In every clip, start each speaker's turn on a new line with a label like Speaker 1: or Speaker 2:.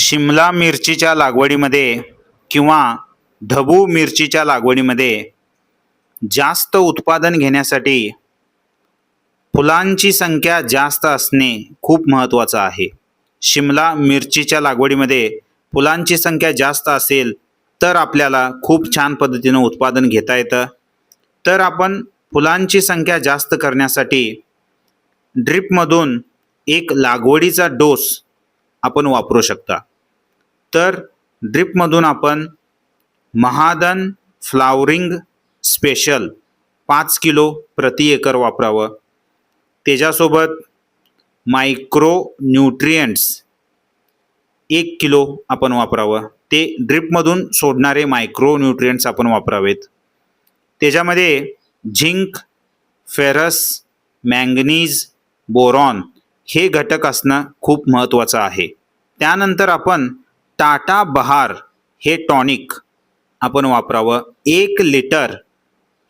Speaker 1: शिमला मिरचीच्या लागवडीमध्ये किंवा ढबू मिरचीच्या लागवडीमध्ये जास्त उत्पादन घेण्यासाठी फुलांची संख्या जास्त असणे खूप महत्त्वाचं आहे. शिमला मिरचीच्या लागवडीमध्ये फुलांची संख्या जास्त असेल तर आपल्याला खूप छान पद्धतीनं उत्पादन घेता येतं. तर आपण फुलांची संख्या जास्त करण्यासाठी ड्रिपमधून एक लागवडीचा डोस आपण वापरू शकता. तर ड्रिपमधून आपण महादन फ्लावरिंग स्पेशल 5 किलो प्रति एकर वापरावं. त्याच्यासोबत मायक्रो न्यूट्रिएंट्स 1 किलो आपण वापरावं. ते ड्रिपमधून सोडणारे मायक्रो न्यूट्रिएंट्स आपण वापरावेत. त्याच्यामध्ये झिंक, फेरस, मँगनीज, बोरॉन हे घटक असणं खूप महत्त्वाचं आहे. त्यानंतर आपण टाटा बहार हे टॉनिक आपण वापरावं. 1 लिटर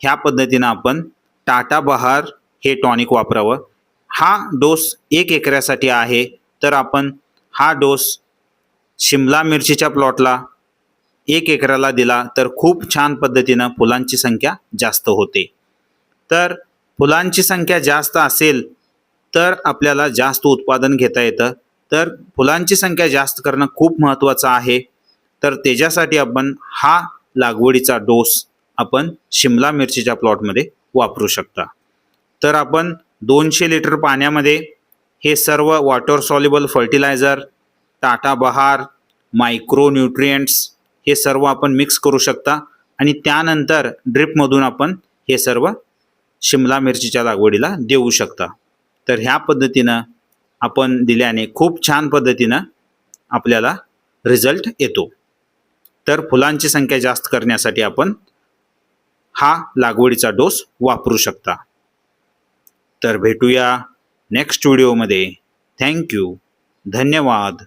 Speaker 1: ह्या पद्धतीनं आपण टाटा बहार हे टॉनिक वापरावं. हा डोस 1 एकरासाठी आहे. तर आपण हा डोस शिमला मिरचीच्या प्लॉटला 1 एकराला दिला तर खूप छान पद्धतीनं फुलांची संख्या जास्त होते. तर फुलांची संख्या जास्त असेल तर आपल्याला जास्त उत्पादन घेता येतं. तर फुलांची संख्या जास्त करणं खूप महत्त्वाचं आहे. तर त्याच्यासाठी आपण हा लागवडीचा डोस आपण शिमला मिरचीच्या प्लॉटमध्ये वापरू शकता. तर आपण 200 लिटर पाण्यामध्ये हे सर्व वॉटर सॉल्युबल फर्टिलायझर, टाटा बहार, मायक्रो न्यूट्रिएंट्स हे सर्व आपण मिक्स करू शकता आणि त्यानंतर ड्रिपमधून आपण हे सर्व शिमला मिरचीच्या लागवडीला देऊ शकता. तर ह्या पद्धतीनं आपण दिल्याने खूप छान पद्धतीनं आपल्याला रिझल्ट येतो. तर फुलांची संख्या जास्त करण्यासाठी आपण हा लागवडीचा डोस वापरू शकता. तर भेटूया नेक्स्ट व्हिडिओमध्ये. थँक्यू. धन्यवाद.